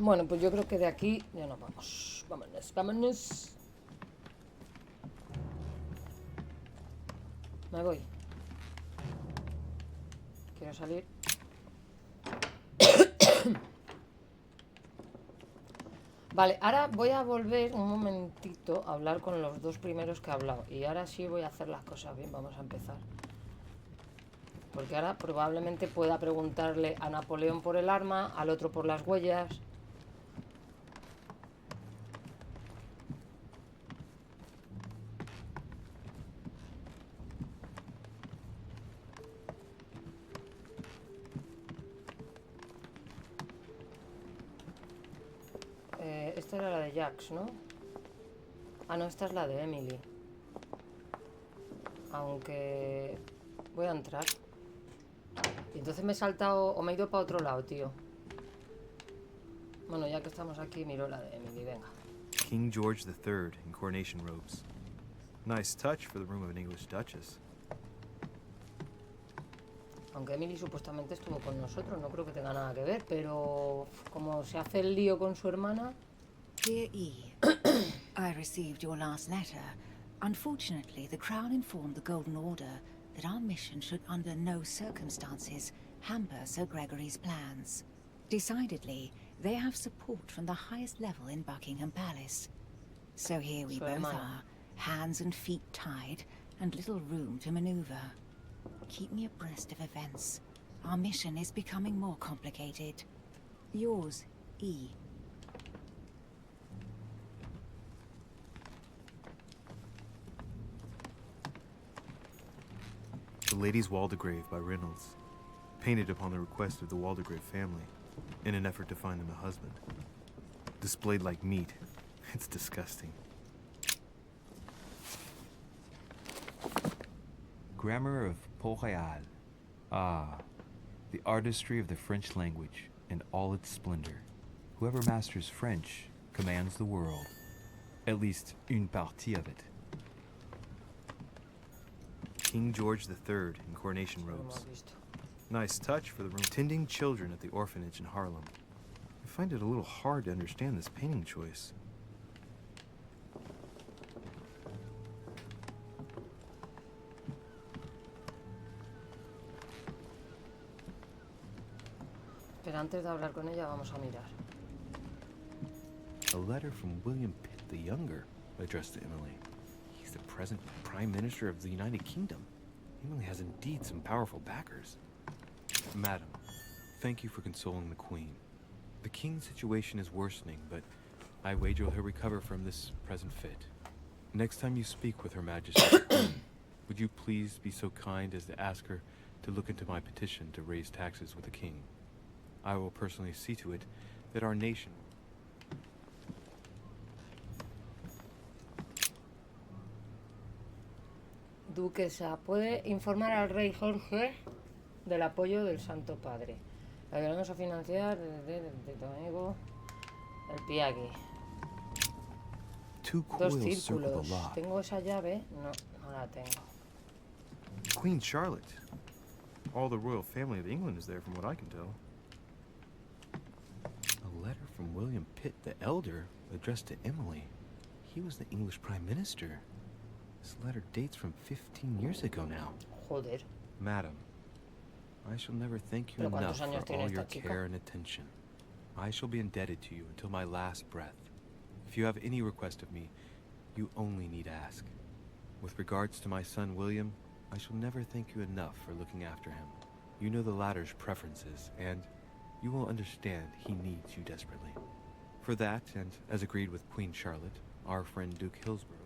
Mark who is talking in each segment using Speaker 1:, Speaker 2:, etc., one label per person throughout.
Speaker 1: Bueno, pues yo creo que de aquí ya nos vamos. Vámonos, vámonos. Me voy. Quiero salir. Vale, ahora voy a volver un momentito a hablar con los dos primeros que he hablado. Y ahora sí voy a hacer las cosas bien. Vamos a empezar. Porque ahora probablemente pueda preguntarle a Napoleón por el arma, al otro por las huellas. Esta era la de Jax, ¿no? Ah, no, esta es la de Emily. Aunque... voy a entrar. Y entonces me he saltado... o me he ido para otro lado, tío. Bueno, ya que estamos aquí, miro la de Emily, venga.
Speaker 2: King George III in coronation robes. Nice touch for the room of an English duchess.
Speaker 1: Aunque Emily supuestamente estuvo con nosotros, no creo que tenga nada que ver, pero como se hace el lío con su hermana...
Speaker 3: Dear E, I received your last letter. Unfortunately, the Crown informed the Golden Order that our mission should under no circumstances hamper Sir Gregory's plans. Decidedly, they have support from the highest level in Buckingham Palace. So here we both are, hands and feet tied, and little room to maneuver. Keep me abreast of events. Our mission is becoming more complicated. Yours, E.
Speaker 2: The Lady's Waldegrave by Reynolds, painted upon the request of the Waldegrave family, in an effort to find them a husband. Displayed like meat. It's disgusting.
Speaker 4: Grammar of Port-Royal. Ah, the artistry of the French language in all its splendor. Whoever masters French commands the world. At least une partie of it.
Speaker 2: King George III in coronation robes. Nice touch for the room. Tending children at the orphanage in Harlem. I find it a little hard to understand this painting choice.
Speaker 1: Pero antes de hablar con ella vamos a mirar.
Speaker 2: A letter from William Pitt the Younger, addressed to Emily. He's the present Prime Minister of the United Kingdom. Emily has indeed some powerful backers. Madam, thank you for consoling the Queen. The King's situation is worsening, but I wager he'll recover from this present fit. Next time you speak with Her Majesty the Queen, would you please be so kind as to ask her to look into my petition to raise taxes with the King? I will personally see to it that our nation...
Speaker 1: Duquesa, puede informar al rey Jorge del apoyo del Santo Padre. La queremos a financiar de tu amigo el Piagui. Dos círculos. ¿Tengo esa llave? No, no la tengo.
Speaker 2: Queen Charlotte. All the royal family of England is there from what I can tell. A letter from William Pitt the Elder addressed to Emily. He was the English Prime Minister. This letter dates from 15 years ago now.
Speaker 1: Joder.
Speaker 2: Madam, I shall never thank you enough for all your care and attention. I shall be indebted to you until my last breath. If you have any request of me, you only need ask. With regards to my son William, I shall never thank you enough for looking after him. You know the latter's preferences, and you will understand he needs you desperately. For that, and as agreed with Queen Charlotte, our friend Duke Hillsborough,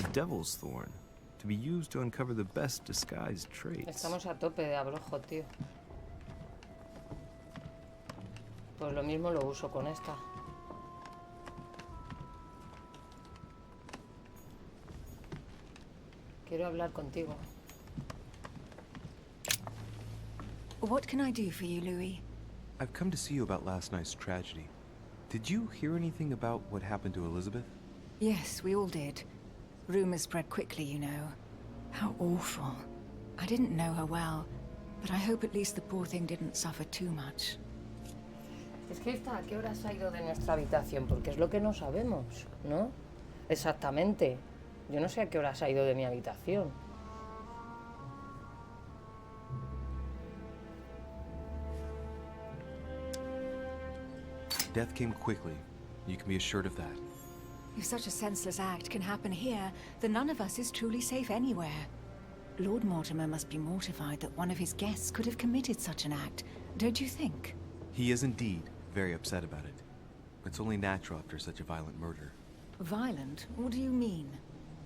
Speaker 2: a devil's thorn, to be used to uncover the best disguised traits.
Speaker 1: Estamos a tope de abrojo, tío. Pues lo mismo lo uso con esta. Quiero hablar contigo.
Speaker 3: What can I do for you, Louis?
Speaker 2: I've come to see you about last night's tragedy. Did you hear anything about what happened to Elizabeth?
Speaker 3: Yes, we all did. Rumors spread quickly, you know. How awful. I didn't know her well, But I hope at least the poor thing didn't suffer too much.
Speaker 1: Es que esta, ¿a qué hora se ha ido de nuestra habitación? Porque es lo que no sabemos, ¿no? Exactamente. Yo no sé a qué hora se ha ido de mi habitación.
Speaker 2: Death came quickly. You can be assured of that.
Speaker 3: If such a senseless act can happen here, then none of us is truly safe anywhere. Lord Mortimer must be mortified that one of his guests could have committed such an act, don't you think?
Speaker 2: He is indeed very upset about it. It's only natural after such a violent murder.
Speaker 3: Violent? What do you mean?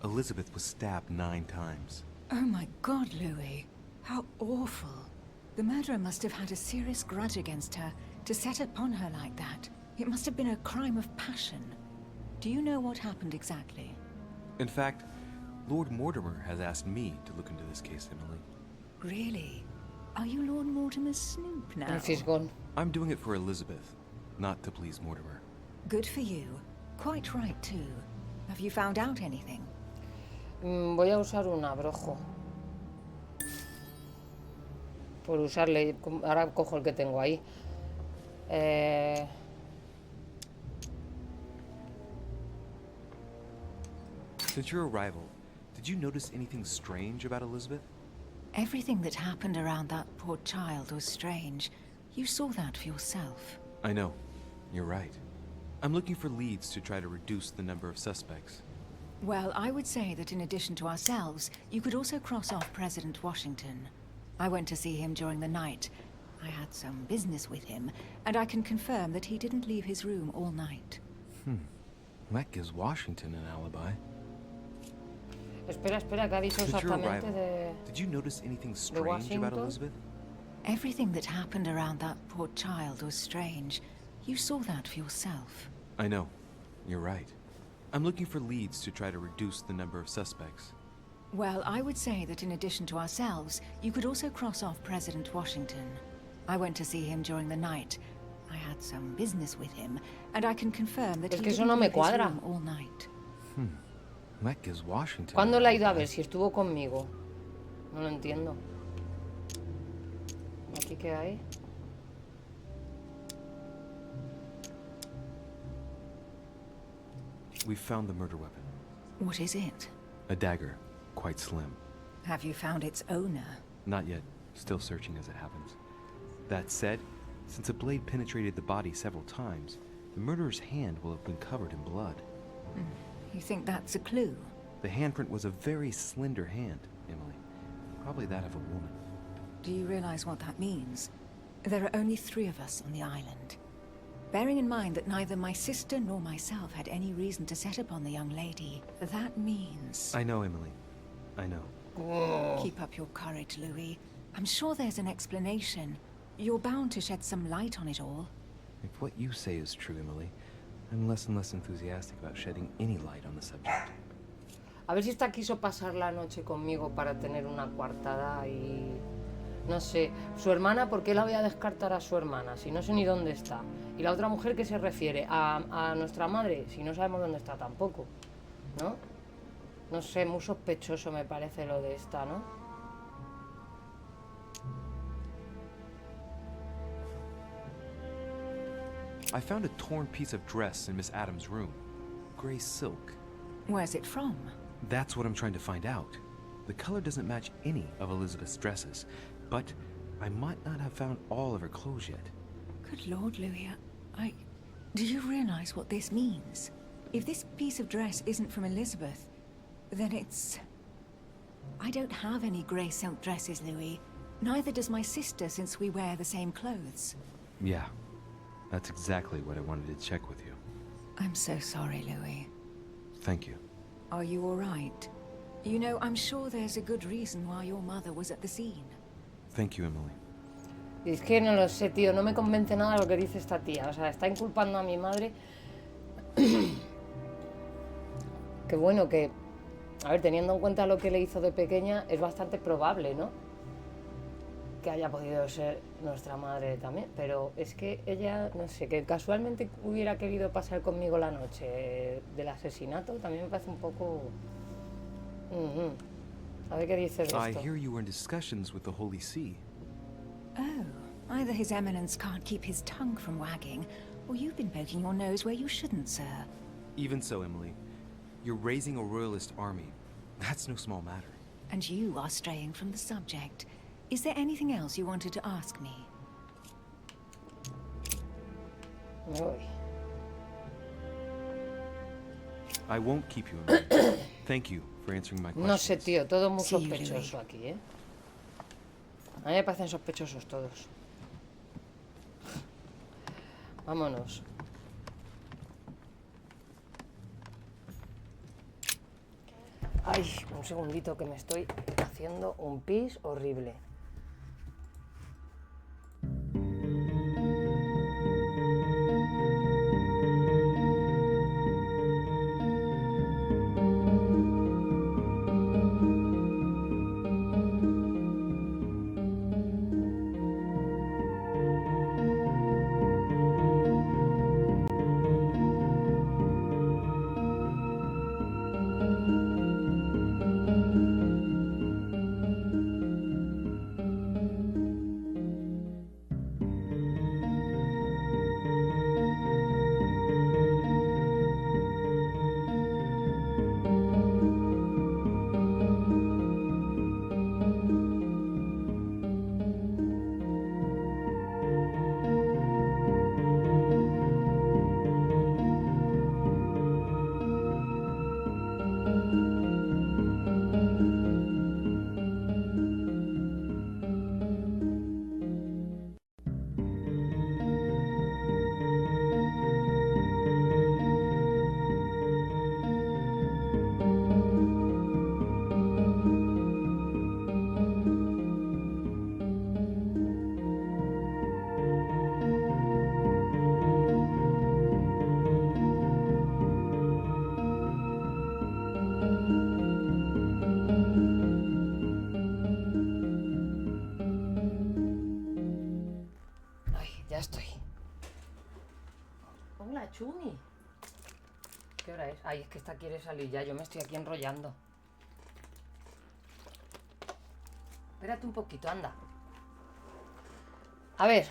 Speaker 2: Elizabeth was stabbed 9 times.
Speaker 3: Oh my God, Louis. How awful. The murderer must have had a serious grudge against her to set upon her like that. It must have been a crime of passion. Do you know what happened exactly?
Speaker 2: In fact, Lord Mortimer has asked me to look into this case, Emily.
Speaker 3: Really? Are you Lord Mortimer's snoop now?
Speaker 1: El fisgón.
Speaker 2: I'm doing it for Elizabeth, not to please Mortimer.
Speaker 3: Good for you. Quite right, too. Have you found out anything?
Speaker 1: Voy a usar un abrojo. Por usarle. Ahora cojo el que tengo ahí.
Speaker 2: Since your arrival, did you notice anything strange about Elizabeth?
Speaker 3: Everything that happened around that poor child was strange. You saw that for yourself.
Speaker 2: I know. You're right. I'm looking for leads to try to reduce the number of suspects.
Speaker 3: Well, I would say that in addition to ourselves, you could also cross off President Washington. I went to see him during the night. I had some business with him, and I can confirm that he didn't leave his room all night.
Speaker 2: That gives Washington an alibi.
Speaker 1: Espera, que ha dicho
Speaker 2: Since your
Speaker 1: exactamente
Speaker 2: arrival,
Speaker 1: de...
Speaker 2: did you notice anything strange about
Speaker 1: Washington?
Speaker 2: Elizabeth?
Speaker 3: Everything that happened around that poor child was strange. You saw that for yourself.
Speaker 2: I know. You're right. I'm looking for leads to try to reduce the number of suspects.
Speaker 3: Well, I would say that in addition to ourselves, you could also cross off President Washington. I went to see him during the night. I had some business with him, and I can confirm that
Speaker 1: Es
Speaker 3: he
Speaker 1: que eso
Speaker 3: didn't
Speaker 1: no me
Speaker 3: leave his
Speaker 1: cuadra.
Speaker 3: room all night.
Speaker 2: That gives Washington
Speaker 1: ¿Cuándo
Speaker 2: an
Speaker 1: la ha ido a
Speaker 2: alibi.
Speaker 1: ver? Si estuvo conmigo. No lo entiendo. ¿Aquí qué hay?
Speaker 2: We found the murder weapon.
Speaker 3: What is it?
Speaker 2: A dagger. Quite slim.
Speaker 3: Have you found its owner?
Speaker 2: Not yet. Still searching as it happens. That said, since the blade penetrated the body several times, the murderer's hand will have been covered in blood.
Speaker 3: You think that's a clue?
Speaker 2: The handprint was a very slender hand, Emily. Probably that of a woman.
Speaker 3: Do you realize what that means? There are only 3 of us on the island. Bearing in mind that neither my sister nor myself had any reason to set upon the young lady, that means...
Speaker 2: I know, Emily. I know.
Speaker 3: Keep up your courage, Louis. I'm sure there's an explanation. You're bound to shed some light on it all.
Speaker 2: If what you say is true, Emily, I'm less and less enthusiastic about shedding any light on the subject.
Speaker 1: A ver si esta quiso pasar la noche conmigo para tener una coartada y... No sé, su hermana, ¿por qué la voy a descartar a su hermana? Si no sé ni dónde está. Y la otra mujer, ¿qué se refiere? ¿A nuestra madre? Si no sabemos dónde está tampoco, ¿no? No sé, muy sospechoso me parece lo de esta, ¿no?
Speaker 2: I found a torn piece of dress in Miss Adams' room. Gray silk.
Speaker 3: Where's it from?
Speaker 2: That's what I'm trying to find out. The color doesn't match any of Elizabeth's dresses, but I might not have found all of her clothes yet.
Speaker 3: Good Lord, Louis, Do you realize what this means? If this piece of dress isn't from Elizabeth, then it's... I don't have any grey silk dresses, Louis. Neither does my sister, since we wear the same clothes.
Speaker 2: Yeah, that's exactly what I wanted to check with you.
Speaker 3: I'm so sorry, Louis.
Speaker 2: Thank you.
Speaker 3: Are you all right? You know, I'm sure there's a good reason why your mother was at the scene.
Speaker 2: Thank you, Emily.
Speaker 1: Y es que no lo sé, tío, no me convence nada lo que dice esta tía. O sea, está inculpando a mi madre. Que bueno, que... A ver, teniendo en cuenta lo que le hizo de pequeña, es bastante probable, ¿no? Que haya podido ser nuestra madre también. Pero es que ella, no sé, que casualmente hubiera querido pasar conmigo la noche del asesinato, también me parece un poco... A ver qué dices de
Speaker 2: I
Speaker 1: esto.
Speaker 2: hear you were in discussions with the Holy See.
Speaker 3: Oh, either His Eminence can't keep his tongue from wagging, or you've been poking your nose where you shouldn't, sir.
Speaker 2: Even so, Emily, you're raising a royalist army. That's no small matter.
Speaker 3: And you are straying from the subject. Is there anything else you wanted to ask me?
Speaker 1: Me voy.
Speaker 2: I won't keep you, Emily. Thank you for answering my questions.
Speaker 1: No sé, tío, todo muy
Speaker 3: Sí,
Speaker 1: sospechoso aquí, ¿eh? A mí me parecen sospechosos todos. Vámonos. Ay, un segundito que me estoy haciendo un pis horrible. Ya estoy. Hola, Chumi. ¿Qué hora es? Ay, es que esta quiere salir ya. Yo me estoy aquí enrollando. Espérate un poquito, anda. A ver.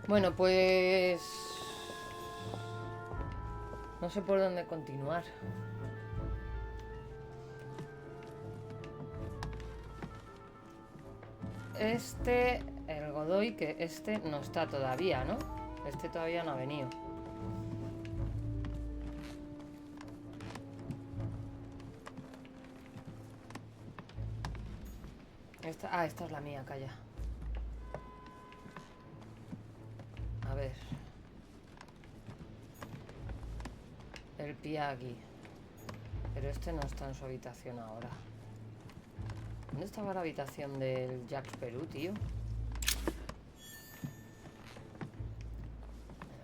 Speaker 1: Bueno, pues... no sé por dónde continuar. El Godoy, que este no está todavía, ¿no? Este todavía no ha venido. Esta es la mía, calla. A ver. El Piagui. Pero este no está en su habitación ahora. ¿Dónde estaba la habitación del Jax Perú, tío?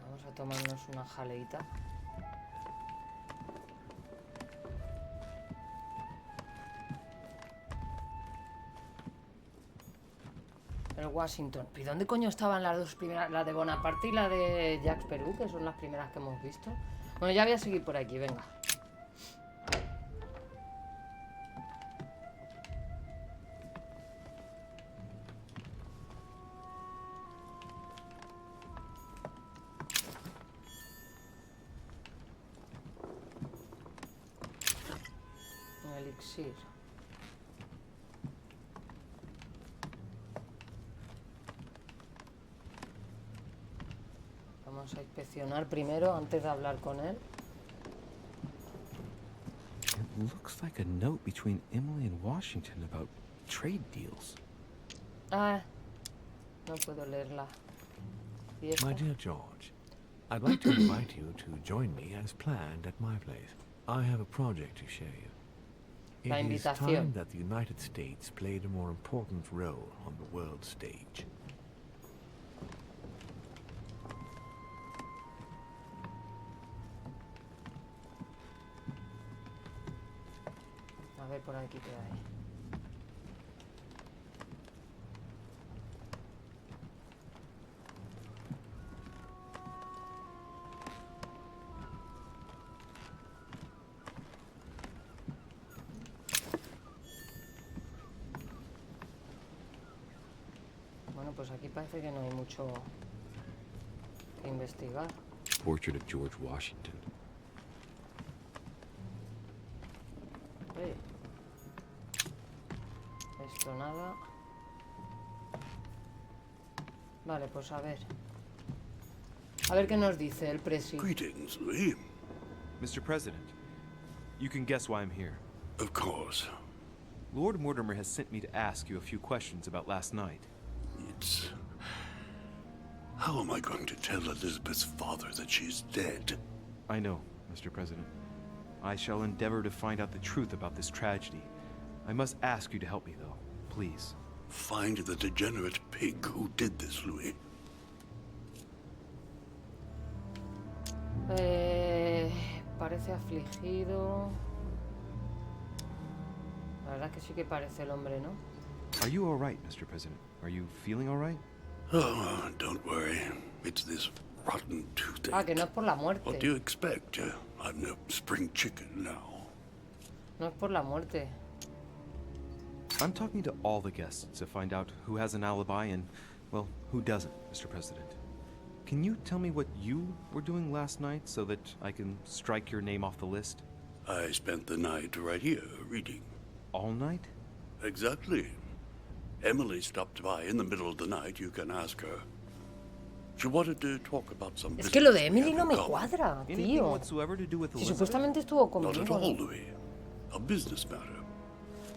Speaker 1: Vamos a tomarnos una jaleita. El Washington. ¿Y dónde coño estaban las dos primeras? La de Bonaparte y la de Jax Perú, que son las primeras que hemos visto. Bueno, ya voy a seguir por aquí, venga. Elixir. Vamos a inspeccionar primero antes de hablar con él.
Speaker 2: It looks like a note between Emily and Washington about trade deals.
Speaker 1: Ah, no puedo leerla. ¿Y esta?
Speaker 5: My dear George, I'd like to invite you to join me as planned at my place. I have a project to show you.
Speaker 1: La
Speaker 5: It is
Speaker 1: invitación.
Speaker 5: time that the United States played a more important role on the world stage.
Speaker 1: A ver por aquí qué hay. Bueno, pues aquí parece que no hay mucho que investigar.
Speaker 5: Portrait of George Washington.
Speaker 1: Eh, Esto nada. Vale, pues a ver. A ver qué nos dice el presi.
Speaker 6: Greetings, Louis.
Speaker 2: Mr. President, you can guess why I'm here.
Speaker 6: Of course.
Speaker 2: Lord Mortimer has sent me to ask you a few questions about last night.
Speaker 6: It's... How am I going to tell Elizabeth's father that she's dead?
Speaker 2: I know, Mr. President. I shall endeavor to find out the truth about this tragedy. I must ask you to help me, though. Please.
Speaker 6: Find the degenerate pig who did this, Louis.
Speaker 1: Parece afligido. La verdad que sí que parece el hombre, ¿no?
Speaker 2: Are you all right, Mr. President? Are you feeling all right?
Speaker 6: Oh, don't worry. It's this rotten toothache.
Speaker 1: Ah, que no es por la muerte.
Speaker 6: What do you expect? I'm no spring chicken now.
Speaker 1: No es por la muerte.
Speaker 2: I'm talking to all the guests to find out who has an alibi and, well, who doesn't, Mr. President. Can you tell me what you were doing last night so that I can strike your name off the list?
Speaker 6: I spent the night right here, reading.
Speaker 2: All night?
Speaker 6: Exactly. Emily stopped by in the middle of the night. You can ask her. She wanted to talk about some
Speaker 1: Es que lo de
Speaker 6: business we
Speaker 1: Emily
Speaker 6: had
Speaker 1: no
Speaker 6: in
Speaker 1: me
Speaker 6: common.
Speaker 1: cuadra,
Speaker 2: Anything
Speaker 1: tío.
Speaker 2: whatsoever to do with
Speaker 1: Si
Speaker 2: Elizabeth?
Speaker 1: supuestamente estuvo
Speaker 6: Not at
Speaker 1: conmigo.
Speaker 6: all, Louis. A business matter.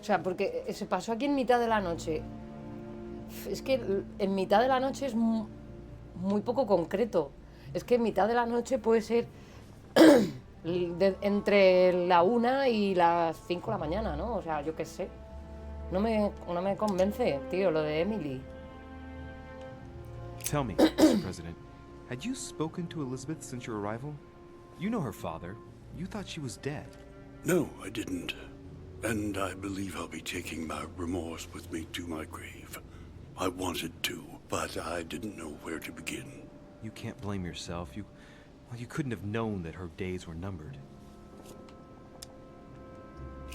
Speaker 1: O sea, porque se pasó aquí en mitad de la noche. Es que en mitad de la noche es muy poco concreto. Es que en mitad de la noche puede ser entre la 1 y las 5 de la mañana, ¿no? O sea, yo qué sé. No me convence, tío, lo de Emily.
Speaker 2: Tell me, Mr. President, had you spoken to Elizabeth since your arrival? You know her father. You thought she was dead.
Speaker 6: No, I didn't. And I believe I'll be taking my remorse with me to my grave. I wanted to, but I didn't know where to begin.
Speaker 2: You can't blame yourself. You couldn't have known that her days were numbered.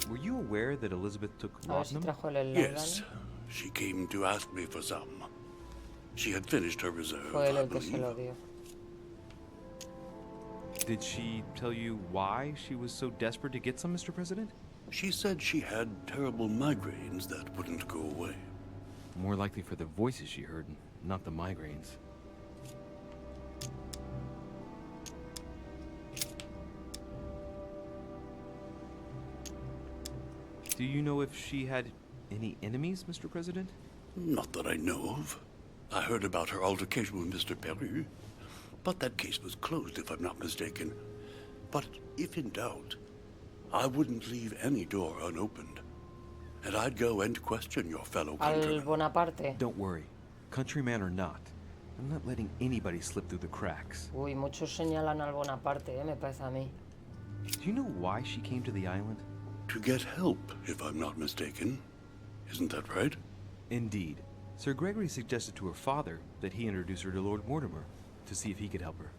Speaker 2: Were you aware that Elizabeth took
Speaker 1: A ver si
Speaker 2: laudanum?
Speaker 1: trajo el
Speaker 6: Yes, she came to ask me for some. She had finished her reserve,
Speaker 1: Fue él
Speaker 6: I
Speaker 1: el que se
Speaker 6: believe.
Speaker 1: lo dio.
Speaker 2: Did she tell you why she was so desperate to get some, Mr. President?
Speaker 6: She said she had terrible migraines that wouldn't go away.
Speaker 2: More likely for the voices she heard, not the migraines. Do you know if she had any enemies, Mr. President?
Speaker 6: Not that I know of. I heard about her altercation with Mr. Perry, but that case was closed, if I'm not mistaken. But if in doubt, I wouldn't leave any door unopened. And I'd go and question your fellow
Speaker 1: Al
Speaker 6: countrymen.
Speaker 1: Bonaparte.
Speaker 2: Don't worry. Countryman or not, I'm not letting anybody slip through the cracks.
Speaker 1: Uy, muchos señalan al Bonaparte, me parece a mí.
Speaker 2: Do you know why she came to the island?
Speaker 6: To get help, if I'm not mistaken. Isn't that right?
Speaker 2: Indeed. Sir Gregory suggested to her father that he introduce her to Lord Mortimer to see if he could help her.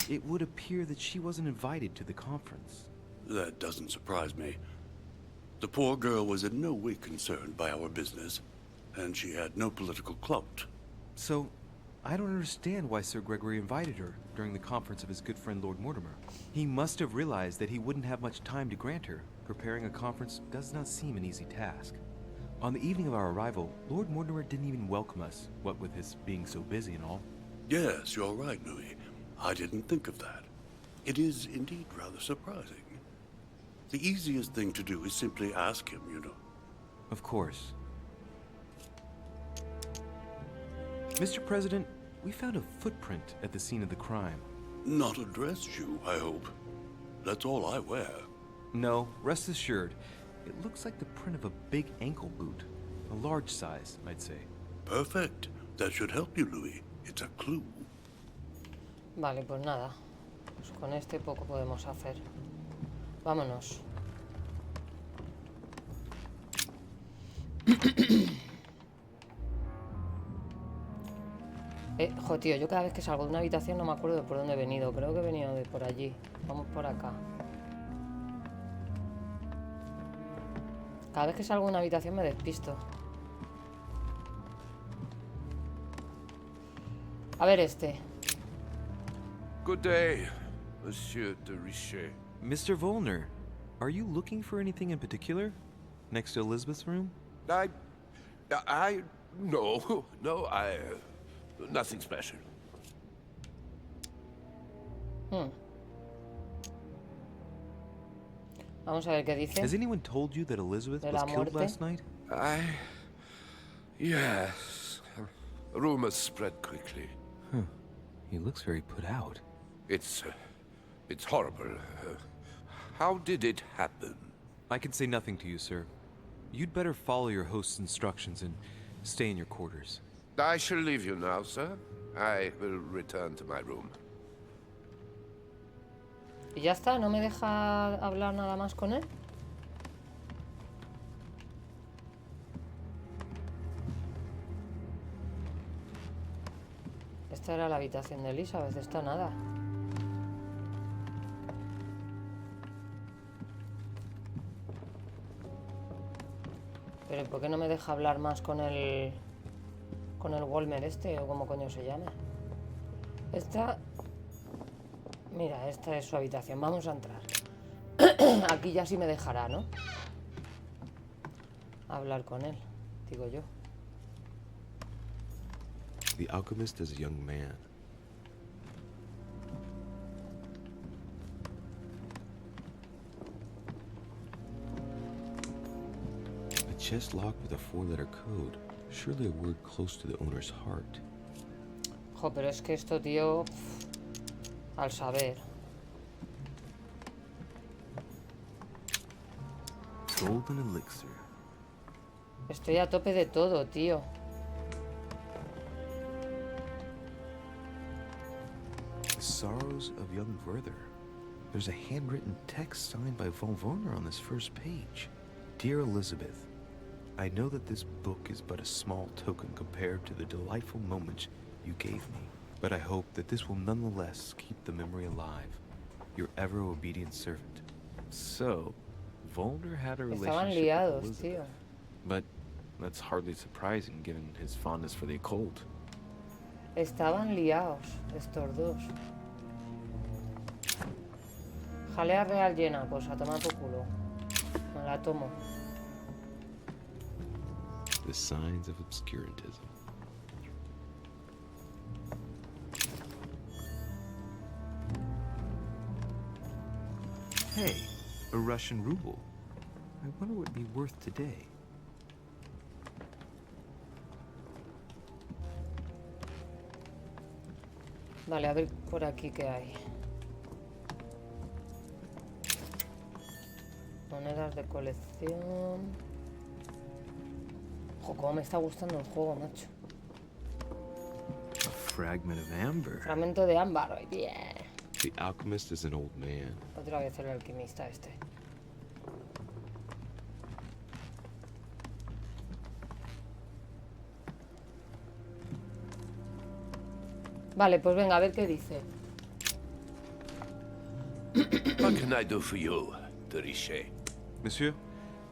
Speaker 2: It would appear that she wasn't invited to the conference.
Speaker 6: That doesn't surprise me. The poor girl was in no way concerned by our business, and she had no political clout.
Speaker 2: So, I don't understand why Sir Gregory invited her during the conference of his good friend Lord Mortimer. He must have realized that he wouldn't have much time to grant her. Preparing a conference does not seem an easy task. On the evening of our arrival, Lord Mortimer didn't even welcome us, what with his being so busy and all.
Speaker 6: Yes, you're right, Louis. I didn't think of that. It is indeed rather surprising. The easiest thing to do is simply ask him, you know.
Speaker 2: Of course. Mr. President, we found a footprint at the scene of the crime.
Speaker 6: Not a dress shoe, I hope. That's all I wear.
Speaker 2: No, rest assured, it looks like the print of a big ankle boot. A large size, I'd say.
Speaker 6: Perfect. That should help you, Louis. It's a clue.
Speaker 1: Vale, pues nada. Pues con este poco podemos hacer. Vámonos. Jo, tío, yo cada vez que salgo de una habitación no me acuerdo de por dónde he venido. Creo que he venido de por allí. Vamos por acá. Cada vez que salgo de una habitación me despisto. A ver este.
Speaker 7: Good day, Monsieur de Richet.
Speaker 2: Mr. Volner, are you looking for anything in particular? Next to Elizabeth's room?
Speaker 7: No, nothing special.
Speaker 1: Vamos a ver qué dice.
Speaker 2: Has anyone told you that Elizabeth
Speaker 1: De
Speaker 2: was
Speaker 1: la
Speaker 2: killed
Speaker 1: muerte.
Speaker 2: last night?
Speaker 7: Yes. Rumors spread quickly.
Speaker 2: He looks very put out.
Speaker 7: It's horrible. How did it happen?
Speaker 2: I can say nothing to you, sir. You'd better follow your host's instructions and stay in your quarters.
Speaker 7: I shall leave you now, sir. I will return to my room.
Speaker 1: Y ya está, no me deja hablar nada más con él. Esta era la habitación de Elizabeth, esta nada. Pero ¿por qué no me deja hablar más con el Walmer este o como coño se llama? Esta... Mira, esta es su habitación. Vamos a entrar. Aquí ya sí me dejará, ¿no? Hablar con él, digo yo.
Speaker 2: The alchemist is a young man. A chest locked with a 4-letter code. Surely a word close to the owner's heart.
Speaker 1: Jo, pero es que esto, tío... Al saber.
Speaker 2: Golden elixir.
Speaker 1: Estoy a tope de todo, tío.
Speaker 2: The sorrows of young Werther. There's a handwritten text signed by von Werner on this first page. Dear Elizabeth, I know that this book is but a small token compared to the delightful moments you gave me, but I hope that this will nonetheless keep the memory alive. Your ever obedient servant. So, Volner had a
Speaker 1: Estaban
Speaker 2: relationship
Speaker 1: liados,
Speaker 2: with
Speaker 1: tío.
Speaker 2: Elizabeth. But that's hardly surprising given his fondness for the occult.
Speaker 1: Estaban liados estos dos. Jalea real llena, pues a tomar por culo. Me la tomo.
Speaker 2: The signs of obscurantism. Hey, a Russian ruble. I wonder what it'd be worth today.
Speaker 1: Vale, a ver por aquí qué hay. Monedas de colección. Ojo, cómo me está gustando el juego, macho.
Speaker 2: A fragment of amber.
Speaker 1: Fragmento de ámbar. Bien.
Speaker 2: The alchemist is an old man.
Speaker 1: Otra vez el alquimista este. Vale, pues venga, a ver qué dice.
Speaker 7: What can I do for you, de Richet?
Speaker 2: Monsieur,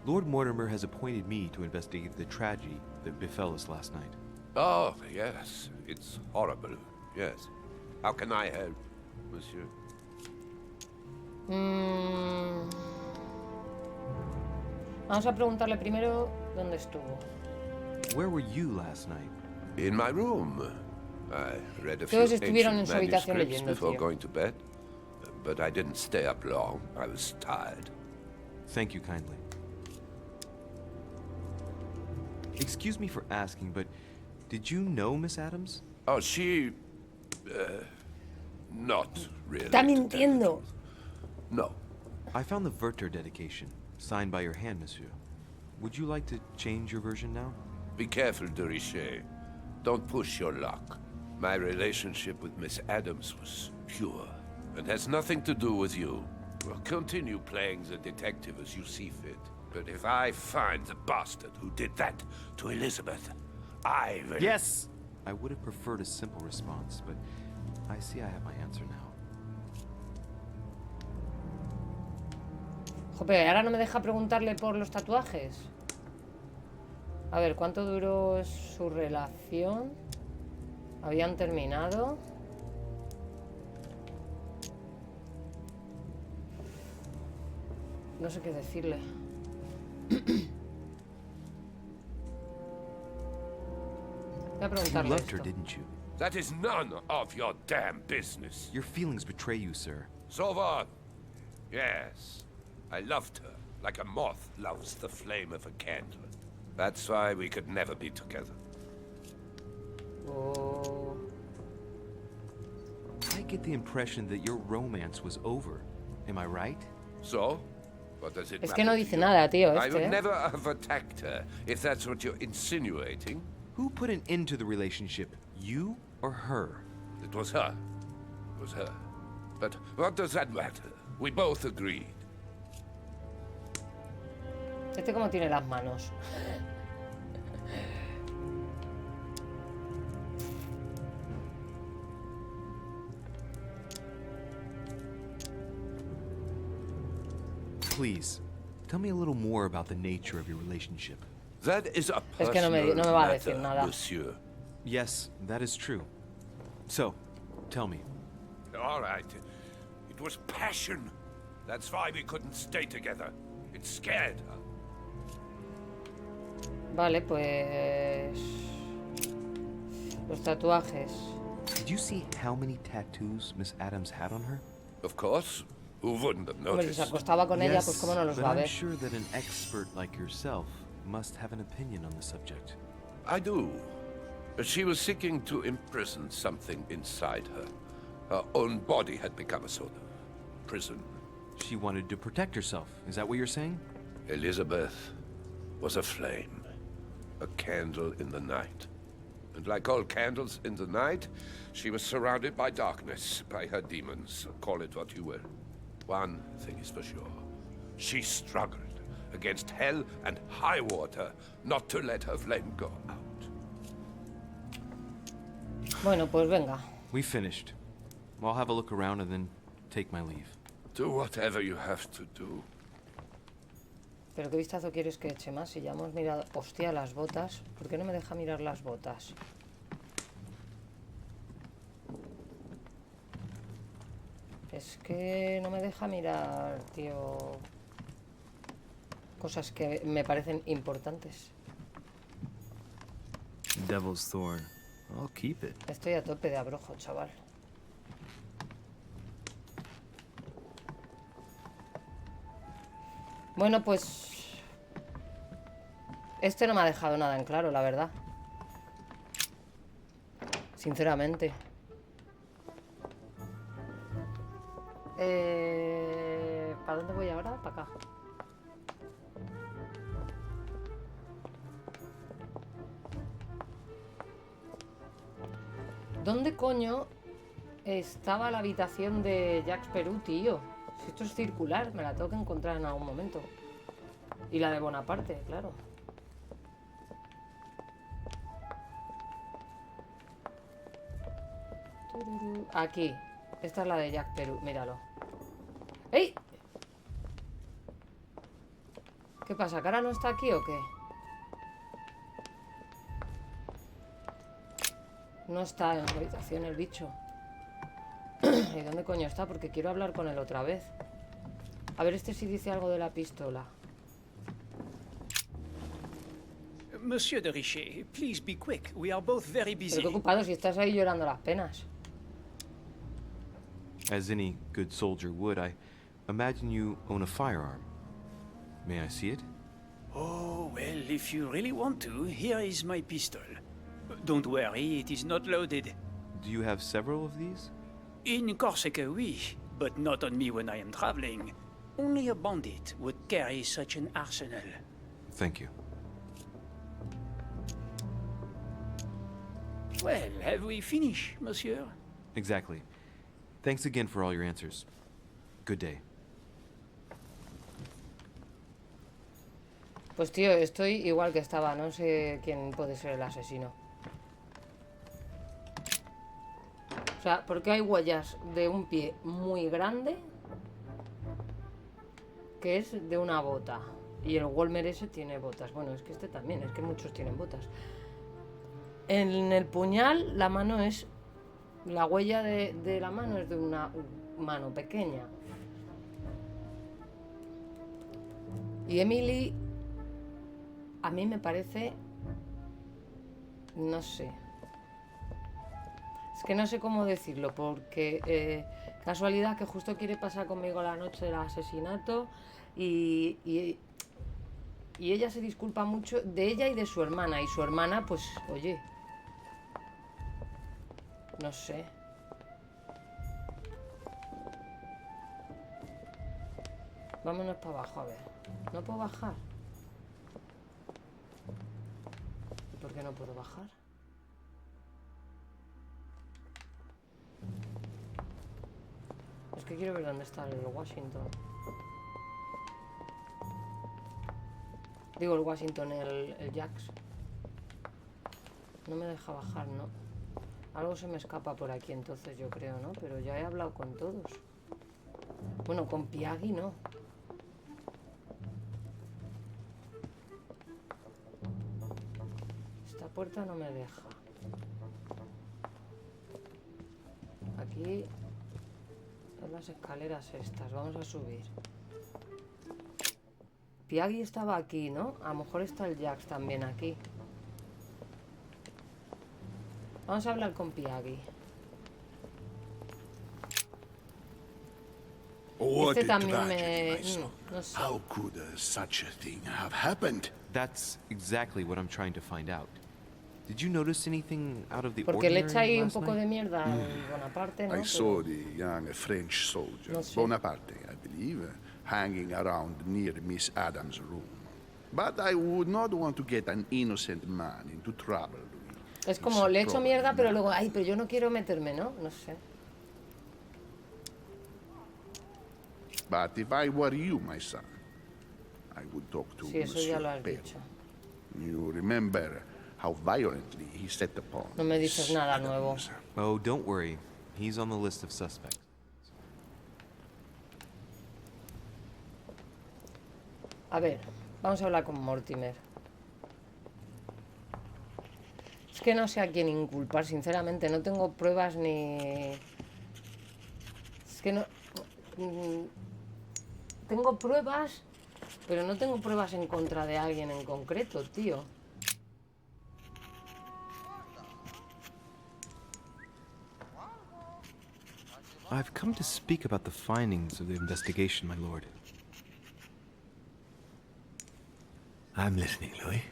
Speaker 2: Lord Mortimer has appointed me to investigate the tragedy that befell us last night.
Speaker 7: Oh, yes. It's horrible. Yes. How can I help, monsieur?
Speaker 1: Vamos a preguntarle primero dónde estuvo.
Speaker 2: Where were you last night?
Speaker 7: In my room. I read a few
Speaker 1: Todos estuvieron en
Speaker 7: ancient
Speaker 1: su habitación
Speaker 7: manuscripts
Speaker 1: leyendo,
Speaker 7: before
Speaker 1: tío.
Speaker 7: going to bed. But I didn't stay up long. I was tired.
Speaker 2: Thank you kindly. Excuse me for asking, but did you know Miss Adams?
Speaker 7: Oh, she... not really.
Speaker 1: Está
Speaker 7: to tell you the
Speaker 1: mintiendo.
Speaker 7: truth. No.
Speaker 2: I found the Werther dedication, signed by your hand, monsieur. Would you like to change your version now?
Speaker 7: Be careful, de Richet. Don't push your luck. My relationship with Miss Adams was pure and has nothing to do with you. Well, continue playing the detective as you see fit. But if I find the bastard who did that to Elizabeth, I will...
Speaker 2: Yes! I would have preferred a simple response, but I see I have my answer now.
Speaker 1: Joder, ahora no me deja preguntarle por los tatuajes. A ver, ¿cuánto duró su relación? ¿Habían terminado? No sé qué decirle. Voy a
Speaker 2: You
Speaker 1: preguntarle
Speaker 2: loved her,
Speaker 1: esto.
Speaker 2: didn't you?
Speaker 7: That is none of your damn business.
Speaker 2: Your feelings betray you, sir.
Speaker 7: So what? Yes, I loved her like a moth loves the flame of a candle. That's why we could never be together.
Speaker 1: Oh.
Speaker 2: I get the impression that your romance was over. Am I right?
Speaker 7: So? What does it
Speaker 1: Es
Speaker 7: matter
Speaker 1: que no
Speaker 7: to
Speaker 1: dice
Speaker 7: you?
Speaker 1: nada, tío,
Speaker 7: I
Speaker 1: este,
Speaker 7: would
Speaker 1: ¿eh?
Speaker 7: never have attacked her, if that's what you're insinuating.
Speaker 2: Who put an end to the relationship? You or her?
Speaker 7: It was her. It was her. But what does that matter? We both agreed.
Speaker 1: Este como tiene las manos.
Speaker 2: Please, tell me a little more about the nature of your relationship.
Speaker 7: That is a
Speaker 1: Es que no me
Speaker 7: personal
Speaker 1: va a
Speaker 7: matter,
Speaker 1: decir nada.
Speaker 7: monsieur.
Speaker 2: Yes, that is true. So, tell me.
Speaker 7: All right. It was passion. That's why we couldn't stay together. It scared her.
Speaker 1: Vale, pues... Los tatuajes.
Speaker 2: Did you see how many tattoos Miss Adams had on her?
Speaker 7: Of course. Who wouldn't have
Speaker 1: Hombre, si se
Speaker 7: noticed?
Speaker 1: acostaba con ella, pues cómo no los
Speaker 2: but
Speaker 1: va a
Speaker 2: I'm
Speaker 1: ver.
Speaker 2: sure that an expert like yourself must have an opinion on the subject.
Speaker 7: I do. She was seeking to imprison something inside her. Her own body had become a sort of prison.
Speaker 2: She wanted to protect herself. Is that what you're saying?
Speaker 7: Elizabeth was a flame, a candle in the night. And like all candles in the night, she was surrounded by darkness, by her demons, call it what you will. One thing is for sure. She struggled against hell and high water not to let her flame go out.
Speaker 1: Bueno, pues venga.
Speaker 2: We finished. I'll have a look around and then take my leave.
Speaker 7: Do whatever you have to do.
Speaker 1: Pero qué vistazo quieres que eche más si ya hemos mirado... Hostia, las botas. ¿Por qué no me deja mirar las botas? Es que no me deja mirar, tío. Cosas que me parecen importantes.
Speaker 2: Devil's Thorn. I'll keep it.
Speaker 1: Estoy a tope de abrojo, chaval. Bueno, pues... Este no me ha dejado nada en claro, la verdad. Sinceramente. ¿Para dónde voy ahora? Para acá. ¿Dónde coño estaba la habitación de Jacques Perú, tío? Si esto es circular, me la tengo que encontrar en algún momento. Y la de Bonaparte, claro. Aquí. Esta es la de Jacques Perú, míralo. ¡Ey! ¿Qué pasa? ¿Que ahora no está aquí o qué? No está en su habitación el bicho. ¿Y dónde coño está? Porque quiero hablar con él otra vez. A ver, este sí dice algo de la pistola.
Speaker 8: Monsieur de Richet, please be quick. We are both very
Speaker 1: Pero
Speaker 8: busy.
Speaker 1: qué ocupado si estás ahí llorando las penas.
Speaker 2: As any good soldier would, I imagine you own a firearm. May I see it?
Speaker 8: Oh, well, if you really want to, here is my pistol. Don't worry, it is not loaded.
Speaker 2: Do you have several of these?
Speaker 8: In Corsica, oui, but not on me when I am traveling. Only a bandit would carry such an arsenal.
Speaker 2: Thank you.
Speaker 8: Well, have we finished, monsieur?
Speaker 2: Exactly. Thanks again for all your answers. Good day.
Speaker 1: Pues tío, estoy igual que estaba. No sé quién puede ser el asesino. O sea, porque hay huellas de un pie muy grande que es de una bota. Y el Walmer ese tiene botas. Bueno, es que este también, es que muchos tienen botas. En el puñal, la mano es... La huella de la mano es de una mano pequeña. Y Emily, a mí me parece... No sé. Es que no sé cómo decirlo, porque casualidad que justo quiere pasar conmigo la noche del asesinato y ella se disculpa mucho de ella y de su hermana. Y su hermana, pues, oye, no sé. Vámonos para abajo, a ver. ¿No puedo bajar? ¿Y por qué no puedo bajar? Es que quiero ver dónde está el Washington. Digo el Washington, el Jax. No me deja bajar, ¿no? Algo se me escapa por aquí entonces, yo creo, ¿no? Pero ya he hablado con todos. Bueno, con Piagui no. Esta puerta no me deja. Aquí... en las escaleras estas, vamos a subir. Piagui estaba aquí, ¿no? A lo mejor está el Jax también aquí. Vamos a hablar con Piagui.
Speaker 6: What
Speaker 1: Este
Speaker 6: a
Speaker 1: también
Speaker 6: tragedy, my son.
Speaker 1: no sé.
Speaker 6: How could such a thing have happened?
Speaker 2: That's exactly what I'm trying to find out. Did you notice anything out of the
Speaker 1: Porque le
Speaker 2: ordinary
Speaker 1: echa ahí un
Speaker 2: last
Speaker 1: poco
Speaker 2: night?
Speaker 1: de mierda al Bonaparte, ¿no?
Speaker 6: I saw the young French soldier,
Speaker 1: No sé.
Speaker 6: Bonaparte, I believe, hanging around near Miss Adams' room. But I would not want to get an innocent man into trouble, Louis.
Speaker 1: Es como le echo mierda, pero luego, ay, pero yo no quiero meterme, ¿no? No sé.
Speaker 6: But if I were you, my son, I would talk to
Speaker 1: Sí, eso ya lo has
Speaker 6: Perry.
Speaker 1: dicho.
Speaker 6: You remember how violently he set upon
Speaker 1: No me dices
Speaker 6: Miss
Speaker 1: nada nuevo.
Speaker 6: Adams.
Speaker 2: Oh, don't worry. He's on the list of suspects.
Speaker 1: A ver, vamos a hablar con Mortimer. Es que no sé a quién inculpar, sinceramente. No tengo pruebas ni... Es que no... Tengo pruebas, pero no tengo pruebas en contra de alguien en concreto, tío.
Speaker 2: I've come to speak about the findings of the investigation, my lord.
Speaker 5: I'm listening, Louis.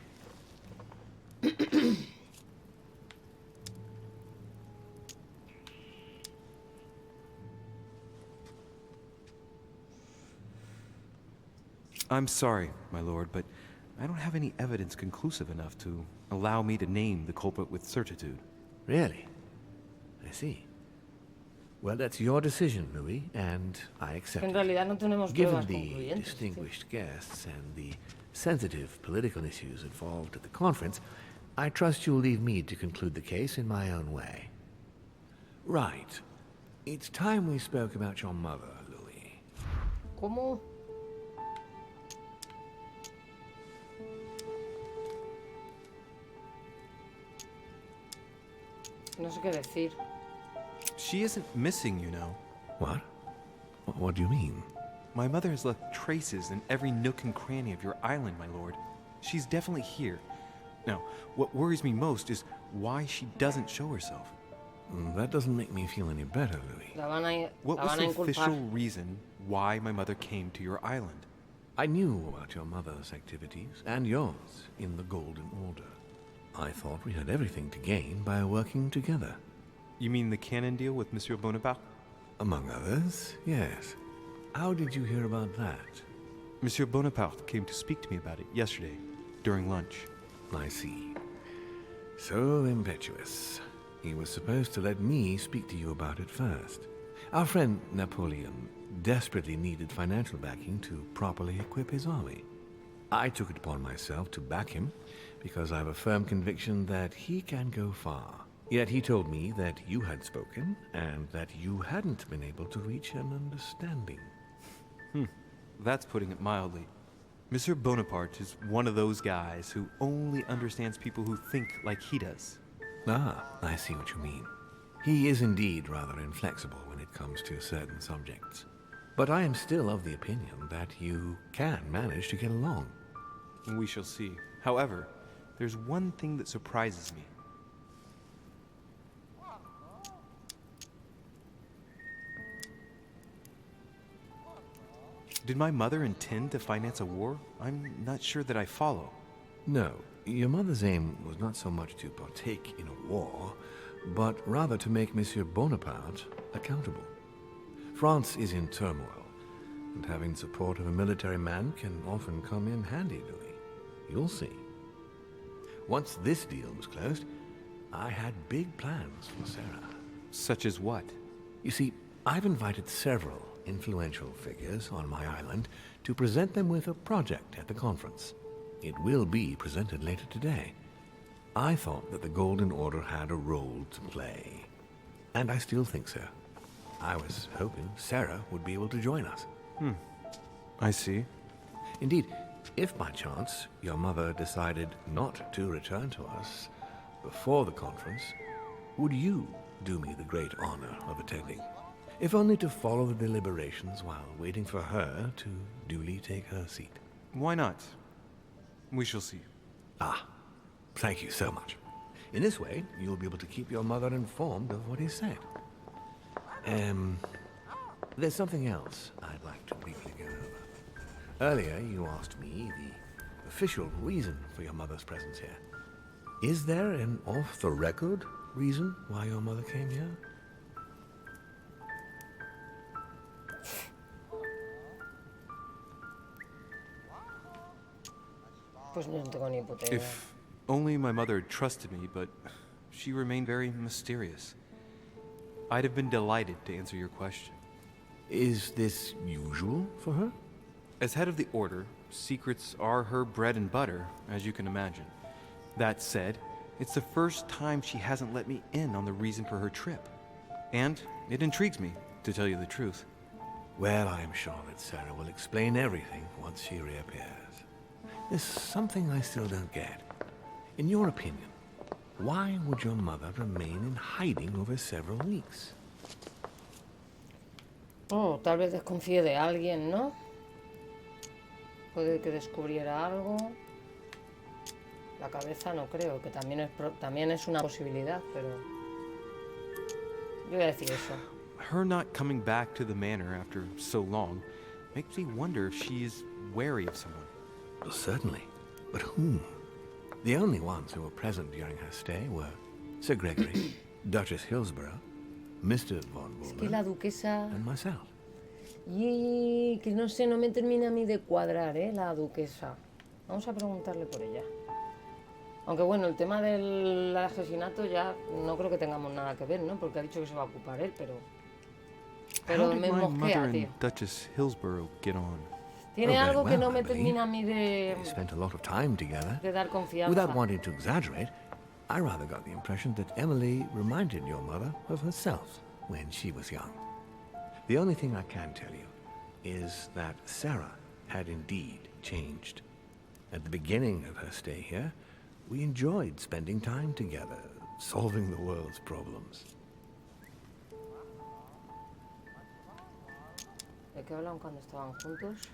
Speaker 2: I'm sorry, my lord, but I don't have any evidence conclusive enough to allow me to name the culprit with certitude.
Speaker 5: Really? I see. Well, that's your decision, Louis, and I accept
Speaker 1: En
Speaker 5: it.
Speaker 1: realidad no tenemos
Speaker 5: Given
Speaker 1: pruebas
Speaker 5: the
Speaker 1: concluyentes, tío.
Speaker 5: distinguished guests and the sensitive political issues involved at the conference, I trust you'll leave me to conclude the case in my own way. Right. It's time we spoke about your mother, Louis.
Speaker 1: ¿Cómo? No sé qué decir.
Speaker 2: She isn't missing, you know.
Speaker 5: What? What do you mean?
Speaker 2: My mother has left traces in every nook and cranny of your island, my lord. She's definitely here. Now, what worries me most is why she doesn't show herself.
Speaker 5: That doesn't make me feel any better, Louis.
Speaker 1: La van a,
Speaker 2: What
Speaker 1: la
Speaker 2: was
Speaker 1: van a
Speaker 2: the
Speaker 1: inculpar.
Speaker 2: official reason why my mother came to your island?
Speaker 5: I knew about your mother's activities, and yours, in the Golden Order. I thought we had everything to gain by working together.
Speaker 2: You mean the cannon deal with Monsieur Bonaparte?
Speaker 5: Among others, yes. How did you hear about that?
Speaker 2: Monsieur Bonaparte came to speak to me about it yesterday, during lunch.
Speaker 5: I see. So impetuous. He was supposed to let me speak to you about it first. Our friend Napoleon desperately needed financial backing to properly equip his army. I took it upon myself to back him because I have a firm conviction that he can go far. Yet he told me that you had spoken and that you hadn't been able to reach an understanding.
Speaker 2: That's putting it mildly. Monsieur Bonaparte is one of those guys who only understands people who think like he does.
Speaker 5: Ah, I see what you mean. He is indeed rather inflexible when it comes to certain subjects. But I am still of the opinion that you can manage to get along.
Speaker 2: We shall see. However, there's one thing that surprises me. Did my mother intend to finance a war? I'm not sure that I follow.
Speaker 5: No, your mother's aim was not so much to partake in a war, but rather to make Monsieur Bonaparte accountable. France is in turmoil, and having support of a military man can often come in handy, Louis. You'll see. Once this deal was closed, I had big plans for Sarah.
Speaker 2: Such as what?
Speaker 5: You see, I've invited several influential figures on my island to present them with a project at the conference. It will be presented later today. I thought that the Golden Order had a role to play. And I still think so. I was hoping Sarah would be able to join us.
Speaker 2: I see.
Speaker 5: Indeed, if by chance your mother decided not to return to us before the conference, would you do me the great honor of attending? If only to follow the deliberations while waiting for her to duly take her seat.
Speaker 2: Why not? We shall see.
Speaker 5: Ah, thank you so much. In this way, you'll be able to keep your mother informed of what is said. There's something else I'd like to briefly go over. Earlier, you asked me the official reason for your mother's presence here. Is there an off-the-record reason why your mother came here?
Speaker 1: Pues no tengo ni puta idea.
Speaker 2: If only my mother had trusted me, but she remained very mysterious. I'd have been delighted to answer your question.
Speaker 5: Is this usual for her?
Speaker 2: As head of the Order, secrets are her bread and butter, as you can imagine. That said, it's the first time she hasn't let me in on the reason for her trip. And it intrigues me, to tell you the truth.
Speaker 5: Well, I am sure that Sarah will explain everything once she reappears. There's something I still don't get. In your opinion, why would your mother remain in hiding over several weeks?
Speaker 1: Oh, tal vez desconfíe de alguien, ¿no? Puede que descubriera algo. La cabeza no creo, que también es una posibilidad, pero... Yo voy a decir eso.
Speaker 2: Her not coming back to the manor after so long makes me wonder if she is wary of someone.
Speaker 5: Well, certainly. But whom? The only ones who were present during her stay were Sir Gregory, Duchess Hillsborough, Mr. von
Speaker 1: Es que la
Speaker 5: Buller,
Speaker 1: duquesa...
Speaker 5: and myself.
Speaker 1: Y que no sé, no me termina a mí de cuadrar, la duquesa. Vamos a preguntarle por ella. Aunque bueno, el tema del asesinato ya no creo que tengamos nada que ver, ¿no? Porque ha dicho que se va a ocupar él, pero...
Speaker 2: How
Speaker 1: Pero
Speaker 2: did
Speaker 1: me
Speaker 2: my
Speaker 1: mosquea,
Speaker 2: mother
Speaker 1: tío.
Speaker 2: and Duchess Hillsborough get on?
Speaker 1: Tiene
Speaker 5: Oh, very
Speaker 1: algo que
Speaker 5: well,
Speaker 1: no
Speaker 5: I
Speaker 1: me
Speaker 5: believe.
Speaker 1: termina a mí
Speaker 5: They spent a lot of time together.
Speaker 1: de dar confianza.
Speaker 5: Without wanting to exaggerate, I rather got the impression that Emily reminded your mother of herself when she was young. The only thing I can tell you is that Sarah had indeed changed. At the beginning of her stay here, we enjoyed spending time together, solving the world's problems.
Speaker 1: ¿De qué hablan cuando estaban juntos?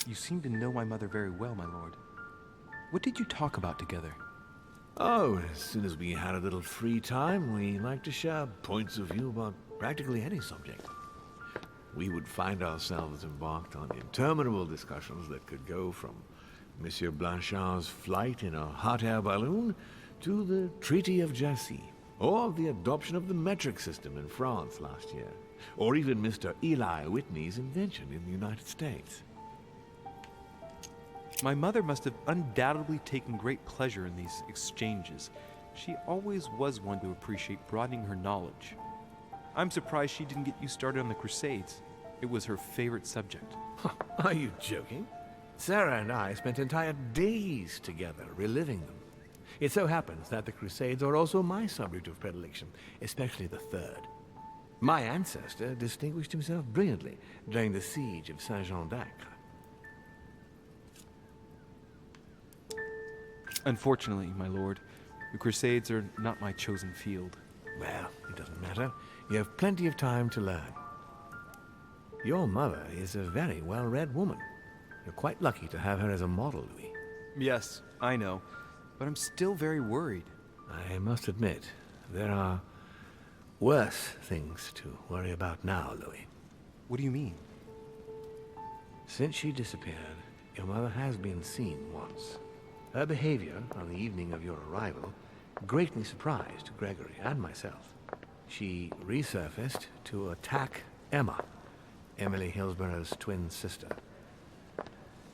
Speaker 2: You seem to know my mother very well, my lord. What did you talk about together?
Speaker 5: Oh, as soon as we had a little free time, we liked to share points of view about practically any subject. We would find ourselves embarked on interminable discussions that could go from Monsieur Blanchard's flight in a hot air balloon to the Treaty of Jassy, or the adoption of the metric system in France last year, or even Mr. Eli Whitney's invention in the United States.
Speaker 2: My mother must have undoubtedly taken great pleasure in these exchanges. She always was one to appreciate broadening her knowledge. I'm surprised she didn't get you started on the Crusades. It was her favorite subject.
Speaker 5: Are you joking? Sarah and I spent entire days together reliving them. It so happens that the Crusades are also my subject of predilection, especially the third. My ancestor distinguished himself brilliantly during the siege of Saint-Jean d'Acre.
Speaker 2: Unfortunately, my lord, the Crusades are not my chosen field.
Speaker 5: Well, it doesn't matter. You have plenty of time to learn. Your mother is a very well-read woman. You're quite lucky to have her as a model, Louis.
Speaker 2: Yes, I know, but I'm still very worried.
Speaker 5: I must admit, there are worse things to worry about now, Louis.
Speaker 2: What do you mean?
Speaker 5: Since she disappeared, your mother has been seen once. Her behavior on the evening of your arrival greatly surprised Gregory and myself. She resurfaced to attack Emma, Emily Hillsborough's twin sister.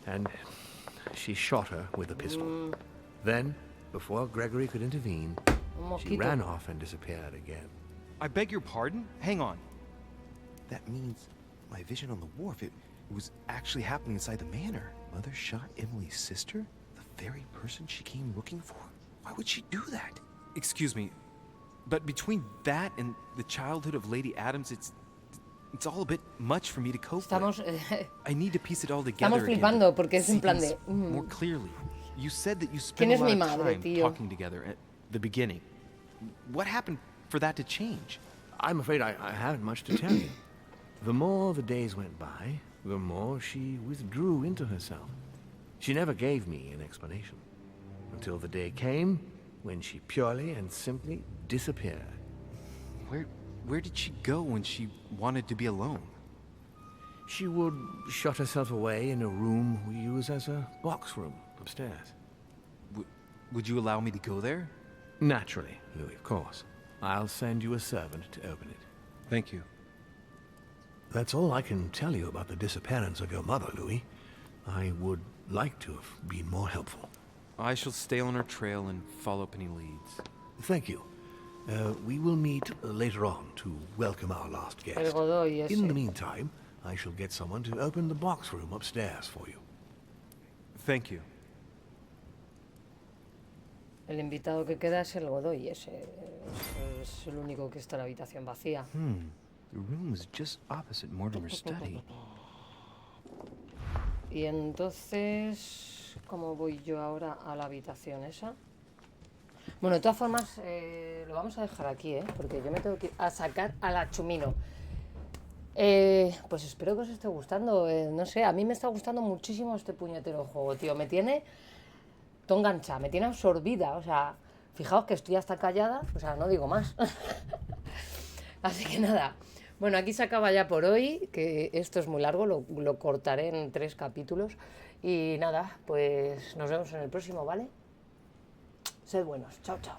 Speaker 5: And she shot her with a pistol. Then, before Gregory could intervene, she ran off and disappeared again.
Speaker 2: I beg your pardon? Hang on. That means my vision on the wharf, it was actually happening inside the manor. Mother shot Emily's sister? The very person she came looking for? Why would she do that? Excuse me, but between that and the childhood of Lady Adams, it's all a bit much for me to cope
Speaker 1: Estamos,
Speaker 2: with. I need to piece it all together
Speaker 1: estamos flipando
Speaker 2: again,
Speaker 1: porque es en plan de...
Speaker 2: more clearly. You said that you
Speaker 1: ¿Quién
Speaker 2: spent a
Speaker 1: es
Speaker 2: lot
Speaker 1: mi
Speaker 2: of
Speaker 1: madre,
Speaker 2: time
Speaker 1: tío?
Speaker 2: talking together at the beginning. What happened for that to change?
Speaker 5: I'm afraid I haven't much to tell you. The more the days went by, the more she withdrew into herself. She never gave me an explanation. Until the day came when she purely and simply disappeared.
Speaker 2: Where did she go when she wanted to be alone?
Speaker 5: She would shut herself away in a room we use as a box room upstairs.
Speaker 2: Would you allow me to go there?
Speaker 5: Naturally, Louis, of course. I'll send you a servant to open it.
Speaker 2: Thank you.
Speaker 5: That's all I can tell you about the disappearance of your mother, Louis. I would like to have been more helpful.
Speaker 2: I shall stay on her trail and follow up any leads.
Speaker 5: Thank you. We will meet later on to welcome our last guest.
Speaker 1: El Godoy ese.
Speaker 5: In the meantime, I shall get someone to open the box room upstairs for you.
Speaker 2: Thank you.
Speaker 1: El invitado que queda es el Godoy ese. Es el único que está en la habitación vacía.
Speaker 2: The room is just opposite Mortimer's study.
Speaker 1: Y entonces, ¿cómo voy yo ahora a la habitación esa? Bueno, de todas formas, lo vamos a dejar aquí, porque yo me tengo que ir a sacar a la Chumino. Pues espero que os esté gustando. No sé, a mí me está gustando muchísimo este puñetero juego, tío. Me tiene todo enganchada, me tiene absorbida. O sea, fijaos que estoy hasta callada, o sea, no digo más. Así que nada. Bueno, aquí se acaba ya por hoy, que esto es muy largo, lo cortaré en 3 capítulos. Y nada, pues nos vemos en el próximo, ¿vale? Sed buenos. Chao, chao.